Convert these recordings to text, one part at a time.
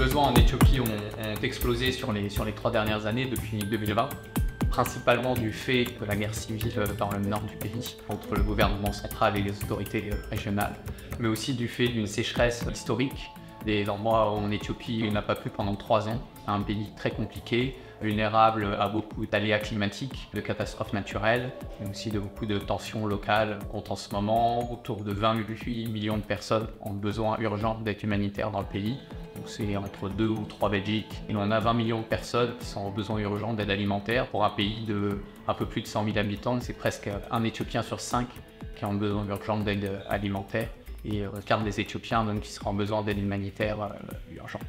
besoins en Éthiopie ont explosé sur les 3 dernières années depuis 2020, principalement du fait de la guerre civile dans le nord du pays entre le gouvernement central et les autorités régionales, mais aussi du fait d'une sécheresse historique. Des endroits en Éthiopie, il n'a pas plu pendant 3 ans. C'est un pays très compliqué, vulnérable à beaucoup d'aléas climatiques, de catastrophes naturelles, mais aussi de beaucoup de tensions locales. On compte en ce moment autour de 28 millions de personnes ont besoin urgent d'aide humanitaire dans le pays. C'est entre 2 ou 3 Belgiques. Et on a 20 millions de personnes qui sont en besoin urgent d'aide alimentaire. Pour un pays de un peu plus de 100 000 habitants, c'est presque un Éthiopien sur 5 qui a besoin urgent d'aide alimentaire. Et un quart des Éthiopiens donc, qui seront en besoin d'aide humanitaire urgente.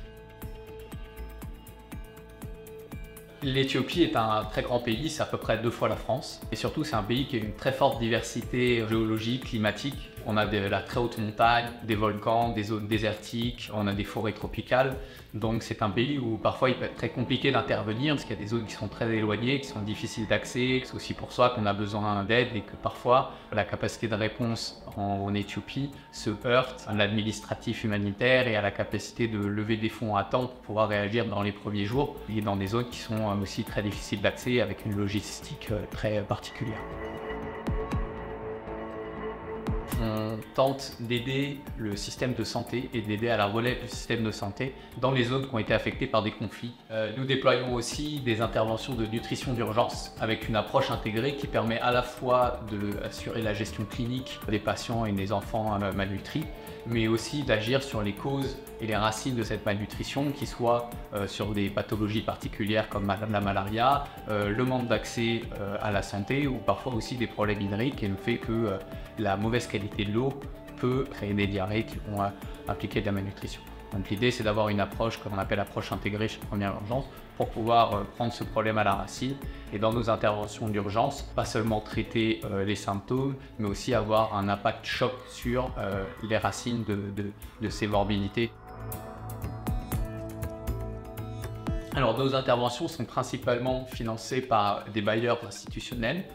L'Éthiopie est un très grand pays, c'est à peu près 2 fois la France. Et surtout, c'est un pays qui a une très forte diversité géologique, climatique. On a de la très haute montagne, des volcans, des zones désertiques, on a des forêts tropicales. Donc c'est un pays où parfois il peut être très compliqué d'intervenir parce qu'il y a des zones qui sont très éloignées, qui sont difficiles d'accès. C'est aussi pour ça qu'on a besoin d'aide et que parfois la capacité de réponse en Éthiopie se heurte à l'administratif humanitaire et à la capacité de lever des fonds à temps pour pouvoir réagir dans les premiers jours et dans des zones qui sont aussi très difficiles d'accès avec une logistique très particulière. On tente d'aider le système de santé et d'aider à la relève du système de santé dans les zones qui ont été affectées par des conflits. Nous déployons aussi des interventions de nutrition d'urgence avec une approche intégrée qui permet à la fois d'assurer la gestion clinique des patients et des enfants malnutris, mais aussi d'agir sur les causes et les racines de cette malnutrition, qui soient sur des pathologies particulières comme la malaria, le manque d'accès à la santé ou parfois aussi des problèmes hydriques et le fait que la mauvaise qualité de l'eau peut créer des diarrhées qui vont impliquer de la malnutrition. Donc l'idée c'est d'avoir une approche qu'on appelle approche intégrée chez Première Urgence pour pouvoir prendre ce problème à la racine et dans nos interventions d'urgence, pas seulement traiter les symptômes, mais aussi avoir un impact choc sur les racines de ces morbidités. Alors nos interventions sont principalement financées par des bailleurs institutionnels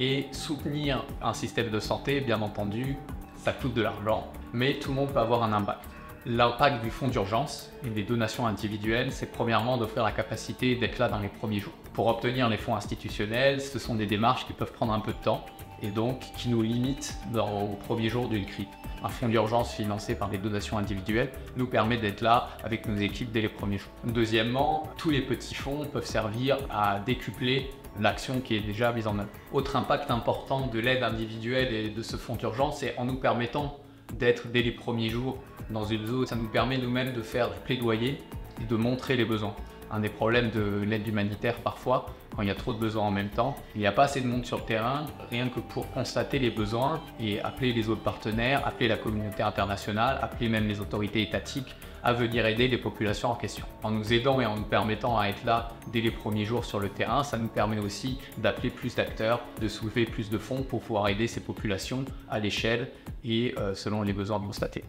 et soutenir un système de santé, bien entendu, ça coûte de l'argent, mais tout le monde peut avoir un impact. L'impact du fonds d'urgence et des donations individuelles, c'est premièrement d'offrir la capacité d'être là dans les premiers jours. Pour obtenir les fonds institutionnels, ce sont des démarches qui peuvent prendre un peu de temps et donc qui nous limitent aux premiers jours d'une crise. Un fonds d'urgence financé par des donations individuelles nous permet d'être là avec nos équipes dès les premiers jours. Deuxièmement, tous les petits fonds peuvent servir à décupler l'action qui est déjà mise en œuvre. Autre impact important de l'aide individuelle et de ce fonds d'urgence, c'est en nous permettant d'être dès les premiers jours dans une zone, ça nous permet nous-mêmes de faire du plaidoyer et de montrer les besoins. Un des problèmes de l'aide humanitaire parfois, quand il y a trop de besoins en même temps, il n'y a pas assez de monde sur le terrain, rien que pour constater les besoins et appeler les autres partenaires, appeler la communauté internationale, appeler même les autorités étatiques à venir aider les populations en question. En nous aidant et en nous permettant à être là dès les premiers jours sur le terrain, ça nous permet aussi d'appeler plus d'acteurs, de soulever plus de fonds pour pouvoir aider ces populations à l'échelle et selon les besoins constatés.